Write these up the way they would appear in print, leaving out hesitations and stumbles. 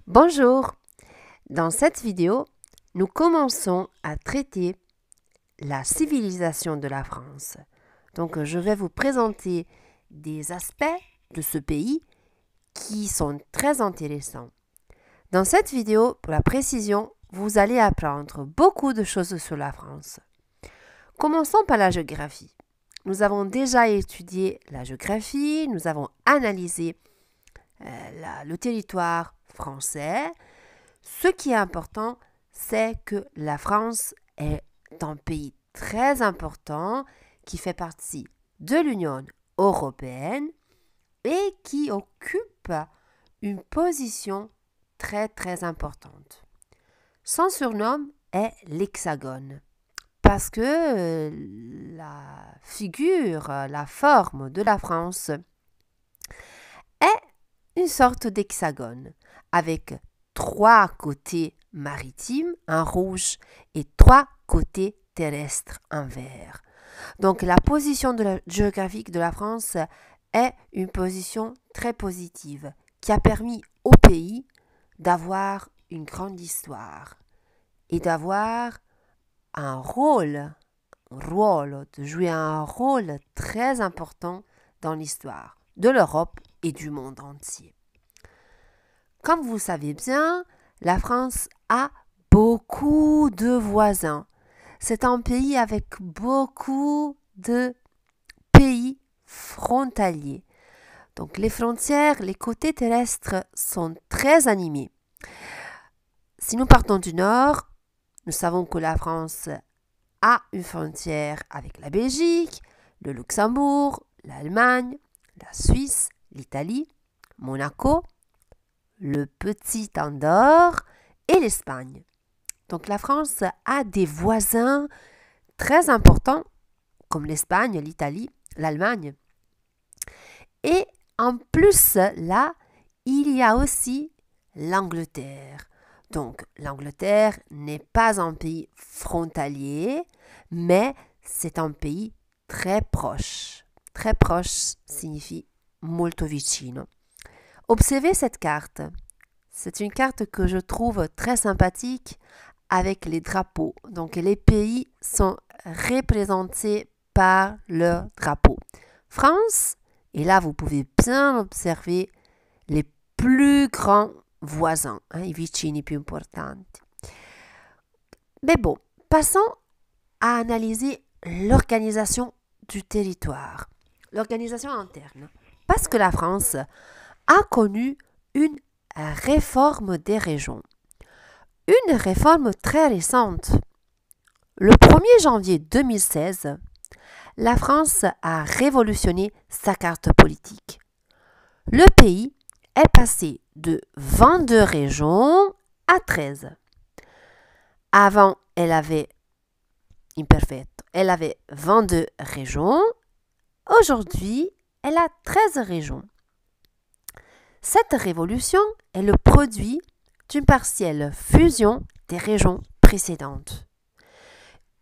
Bonjour! Dans cette vidéo, nous commençons à traiter la civilisation de la France. Donc, je vais vous présenter des aspects de ce pays qui sont très intéressants. Dans cette vidéo, pour la précision, vous allez apprendre beaucoup de choses sur la France. Commençons par la géographie. Nous avons déjà étudié la géographie, nous avons analysé le territoire français. Ce qui est important, c'est que la France est un pays très important qui fait partie de l'Union européenne et qui occupe une position très importante. Son surnom est l'Hexagone parce que la figure, la forme de la France est une sorte d'hexagone avec 3 côtés maritimes en rouge et 3 côtés terrestres en vert. Donc la position géographique de la France est une position très positive qui a permis au pays d'avoir une grande histoire et d'avoir de jouer un rôle très important dans l'histoire de l'Europe et du monde entier. Comme vous savez bien, la France a beaucoup de voisins. C'est un pays avec beaucoup de pays frontaliers. Donc les frontières, les côtés terrestres sont très animés. Si nous partons du nord, nous savons que la France a une frontière avec la Belgique, le Luxembourg, l'Allemagne, la Suisse, l'Italie, Monaco, le petit Andorre et l'Espagne. Donc la France a des voisins très importants comme l'Espagne, l'Italie, l'Allemagne. Et en plus, là, il y a aussi l'Angleterre. Donc l'Angleterre n'est pas un pays frontalier, mais c'est un pays très proche. Très proche signifie molto vicino. Observez cette carte. C'est une carte que je trouve très sympathique avec les drapeaux. Donc les pays sont représentés par leur drapeau. France, et là vous pouvez bien observer les plus grands voisins, i vicini più importanti. Mais bon, passons à analyser l'organisation du territoire, l'organisation interne. Parce que la France a connu une réforme des régions. Une réforme très récente. Le 1er janvier 2016, la France a révolutionné sa carte politique. Le pays est passé de 22 régions à 13. Avant, elle avait 22 régions. Aujourd'hui, elle a 13 régions. Cette révolution est le produit d'une partielle fusion des régions précédentes.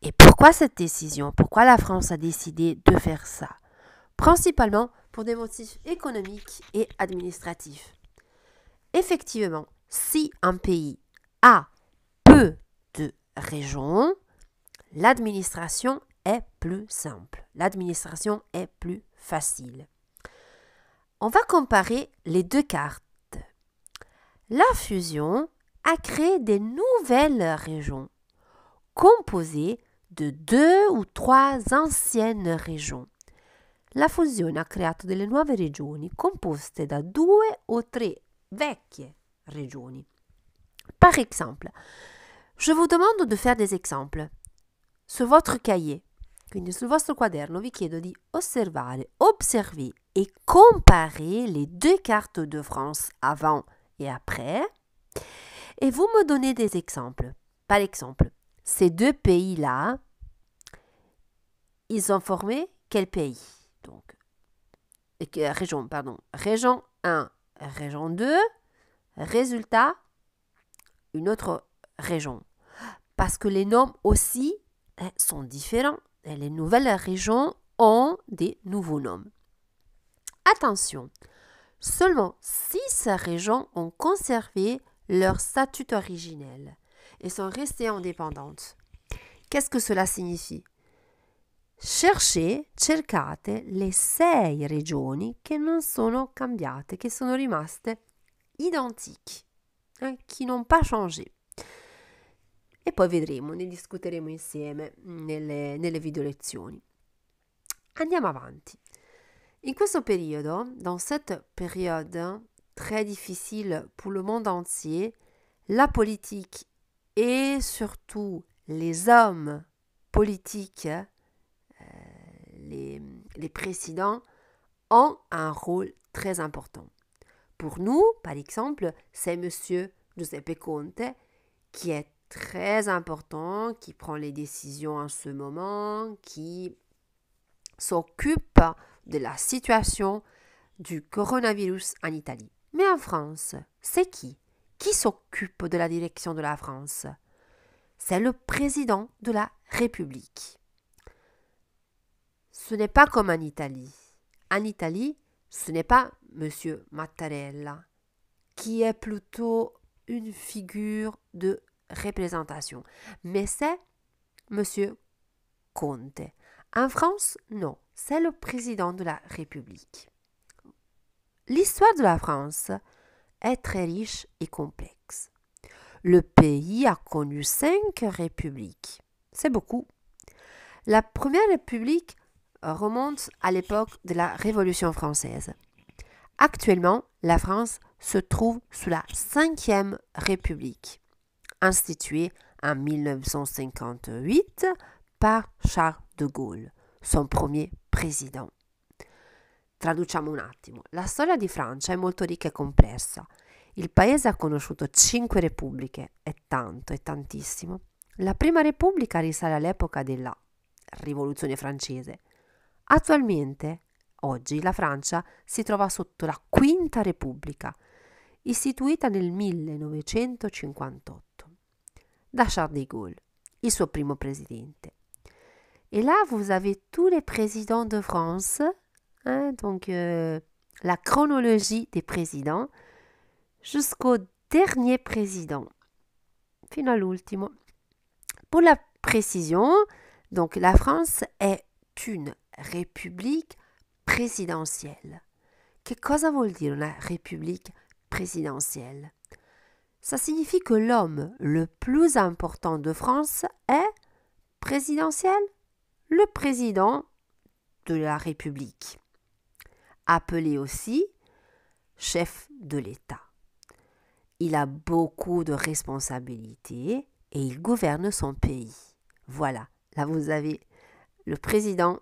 Et pourquoi cette décision? Pourquoi la France a décidé de faire ça? Principalement pour des motifs économiques et administratifs. Effectivement, si un pays a peu de régions, l'administration est plus simple. L'administration est plus facile. On va comparer les deux cartes. La fusion a créé des nouvelles régions composées de 2 ou 3 anciennes régions. La fusione ha creato delle nuove regioni composte da 2 o 3 vecchie regioni. Par exemple, je vous demande de faire des exemples. Sur votre cahier, quindi sul vostro quaderno, vi chiedo di osservare, observer et comparer les deux cartes de France avant et après. Et vous me donnez des exemples. Par exemple, ces deux pays-là, ils ont formé quel pays? Donc, région 1, région 2, résultat, une autre région. Parce que les noms aussi sont différents. Et les nouvelles régions ont des nouveaux noms. Attention, seulement 6 régions ont conservé leur statut originel et sont restées indépendantes. Qu'est-ce que cela signifie? Cercate le 6 regioni che non sono cambiate, che sono rimaste identiques, qui n'ont pas changé. E poi vedremo, ne discuteremo insieme nelle video lezioni. Andiamo avanti. In questo periodo, dans cette période très difficile pour le monde entier, la politique et surtout les hommes politiques, les présidents, ont un rôle très important. Pour nous, par exemple, c'est Monsieur Giuseppe Conte qui est très important, qui prend les décisions en ce moment, qui s'occupe de la situation du coronavirus en Italie. Mais en France, c'est qui? Qui s'occupe de la direction de la France? C'est le président de la République. Ce n'est pas comme en Italie. En Italie, ce n'est pas Monsieur Mattarella, qui est plutôt une figure de représentation, mais c'est Monsieur Conte. En France, non, c'est le président de la République. L'histoire de la France est très riche et complexe. Le pays a connu 5 républiques. C'est beaucoup. La première république remonte à l'époque de la Révolution française. Actuellement, la France se trouve sous la 5e République, instituée en 1958 par Charles de Gaulle, son premier président. Traduciamo un attimo. La storia di Francia è molto ricca e complessa. Il paese ha conosciuto 5 repubbliche, è tanto, è tantissimo. La prima repubblica risale all'epoca della Rivoluzione francese. Attualmente, oggi, la Francia si trova sotto la Quinta Repubblica, istituita nel 1958 da Charles de Gaulle, il suo primo presidente. Et là, vous avez tous les présidents de France, donc la chronologie des présidents, jusqu'au dernier président, fino all'ultimo. Pour la précision, donc la France est une république présidentielle. Che cosa vuol dire una république présidentielle? Ça signifie que l'homme le plus important de France est présidentiel, le président de la République, appelé aussi chef de l'État. Il a beaucoup de responsabilités et il gouverne son pays. Voilà, là vous avez le président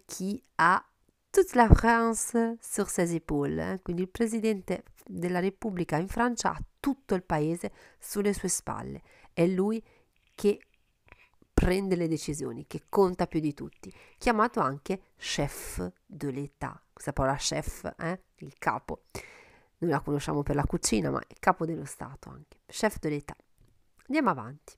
qui a toute la France sur ses épaules. Quindi il presidente della Repubblica in Francia ha tutto il paese sulle sue spalle. È lui che prende le decisioni, che conta più di tutti. Chiamato anche chef de l'État. Questa parola chef, il capo. Noi la conosciamo per la cucina, ma è il capo dello Stato anche. Chef de l'État. Andiamo avanti.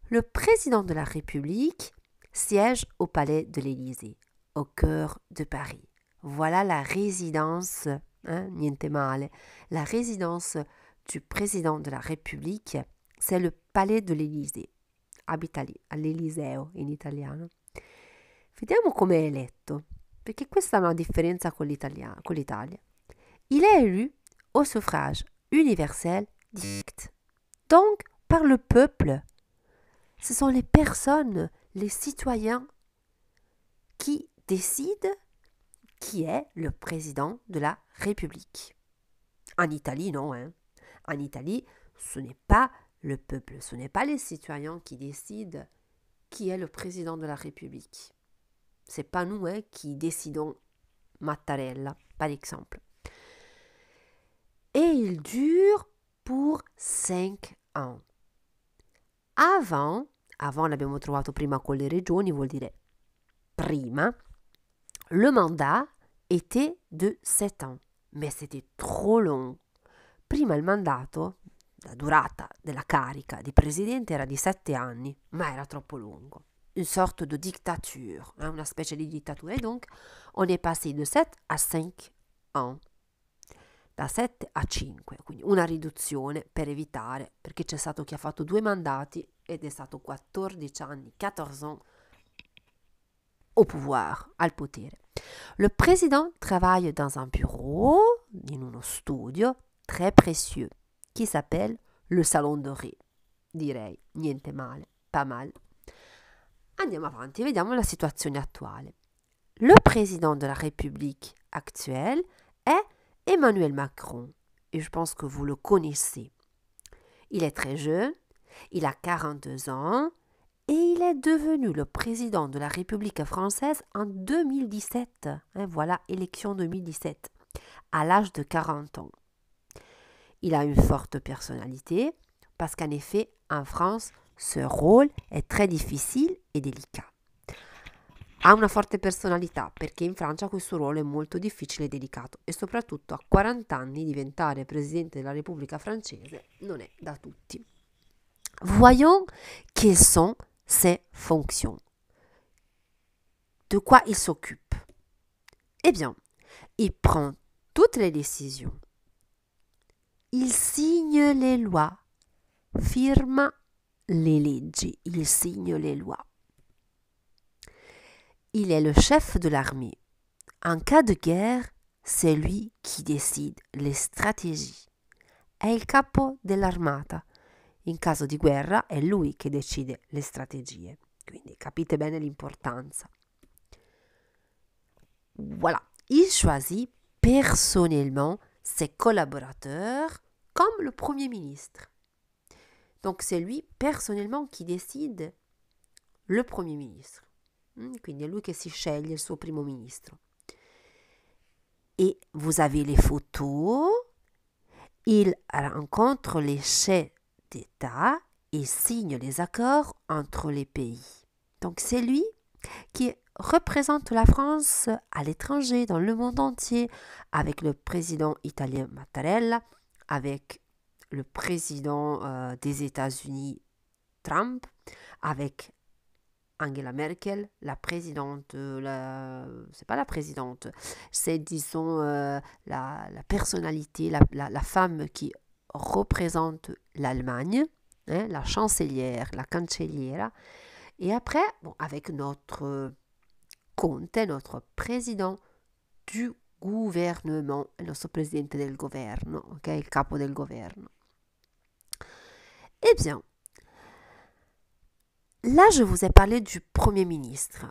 Le président de la République siège au palais de l'Élysée, au cœur de Paris. Voilà la résidence, niente male, la résidence du président de la République, c'est le palais de l'Élysée. Abita lì, all'Eliseo in italiano. Vediamo come è eletto, perché questa è una differenza con l'Italia. Il est élu au suffrage universel direct, donc par le peuple. Ce sont les personnes, les citoyens qui décident qui est le président de la République. En Italie, non. En Italie, ce n'est pas le peuple, ce n'est pas les citoyens qui décident qui est le président de la République. C'est pas nous qui décidons Mattarella, par exemple. Et il dure pour 5 ans. Avant l'abbiamo trovato prima con le regioni, vuol dire prima, le mandat était de 7 ans, mais c'était trop long. Prima il mandato, la durata della carica di presidente era di 7 anni, ma era troppo lungo. Une sorte de dictature, una specie di dittatura. Et donc, on est passé de 7 à 5 ans. da 7 a 5, quindi una riduzione per evitare, perché c'è stato chi ha fatto 2 mandati ed è stato 14 anni, 14 ans au pouvoir, al potere. Le président travaille dans un bureau, in uno studio très précieux, qui s'appelle le Salon Doré. Direi, niente male, pas mal. Andiamo avanti, vediamo la situazione attuale. Le président de la République actuelle est Emmanuel Macron, et je pense que vous le connaissez. Il est très jeune, il a 42 ans, et il est devenu le président de la République française en 2017. Voilà, élection 2017, à l'âge de 40 ans. Il a une forte personnalité, parce qu'en effet, en France, ce rôle est très difficile e délicat. Ha una forte personalità perché in Francia questo ruolo è molto difficile e delicato e soprattutto a 40 anni diventare presidente della Repubblica francese non è da tutti. Voyons quelles sont ses fonctions. De quoi il s'occupe? Eh bien, il prend toutes les décisions. Il signe les lois, firma les leggi, il signe les lois. Il est le chef de l'armée. En cas de guerre, c'est lui qui décide les stratégies. È il capo dell'armata. In caso di guerra è lui che decide le strategie. Quindi capite bene l'importanza. Voilà. Il choisit personnellement ses collaborateurs comme le Premier ministre. Donc c'est lui personnellement qui décide le Premier ministre. Quindi è lui che si sceglie il suo primo ministro. Et vous avez les photos. Il rencontre les chefs d'État et signe les accords entre les pays. Donc c'est lui qui représente la France à l'étranger, dans le monde entier, avec le président italien Mattarella, avec le président des États-Unis Trump, avec Angela Merkel, la présidente, c'est pas la présidente, c'est disons la personnalité, la femme qui représente l'Allemagne, la chancelière, la cancelliera, et après, avec notre Conte, notre président du gouvernement, il nostro presidente del governo, ok, il capo del governo. Eh bien, là, je vous ai parlé du Premier ministre.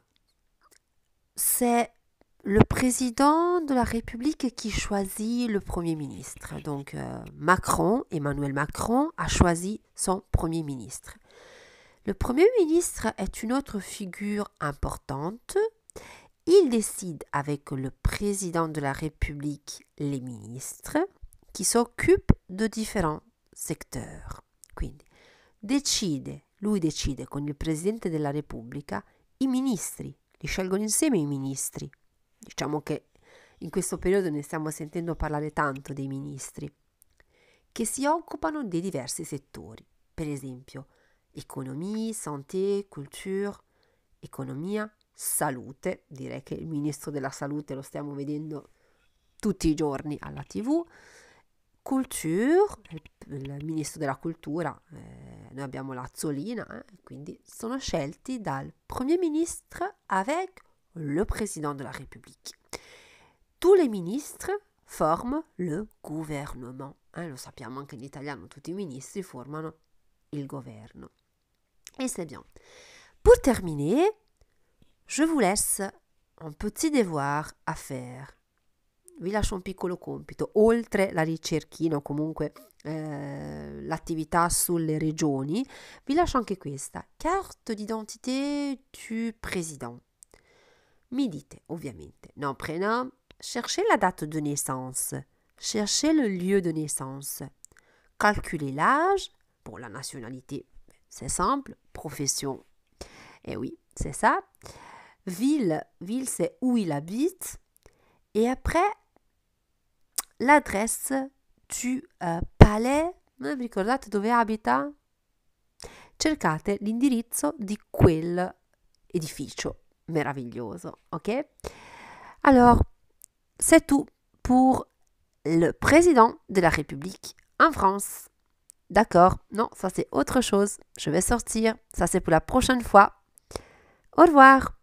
C'est le président de la République qui choisit le Premier ministre. Donc, Emmanuel Macron, a choisi son Premier ministre. Le Premier ministre est une autre figure importante. Il décide avec le président de la République, les ministres, qui s'occupent de différents secteurs. Quindi, lui decide con il Presidente della Repubblica i ministri, li scelgono insieme i ministri. Diciamo che in questo periodo ne stiamo sentendo parlare tanto dei ministri, che si occupano dei diversi settori, per esempio economia, santé, culture, economia, salute, direi che il ministro della salute lo stiamo vedendo tutti i giorni alla TV, culture, il ministro della cultura, noi abbiamo l'Azzolina, quindi sono scelti dal Premier ministre avec le président de la République. Tous les ministres forment le gouvernement. Lo sappiamo anche in italiano, tutti i ministri formano il governo. Et c'est bien. Pour terminer, je vous laisse un petit devoir à faire. Vi lascio un piccolo compito, oltre la ricerchina o comunque l'attività sulle regioni, vi lascio anche questa, carte d'identité du président. Mi dite, ovviamente, nom, prénom, cherchez la date de naissance, cherchez le lieu de naissance, calculez l'âge, pour la nationalité, c'est simple, profession, et oui, c'est ça, ville c'est où il habite, et après, l'adresse du palais, vi ricordate dove abita? Cercate l'indirizzo di quell'edificio meraviglioso, ok? Alors, c'est tout pour le président de la République en France. D'accord, non, ça c'est autre chose. Je vais sortir. Ça c'est pour la prochaine fois. Au revoir.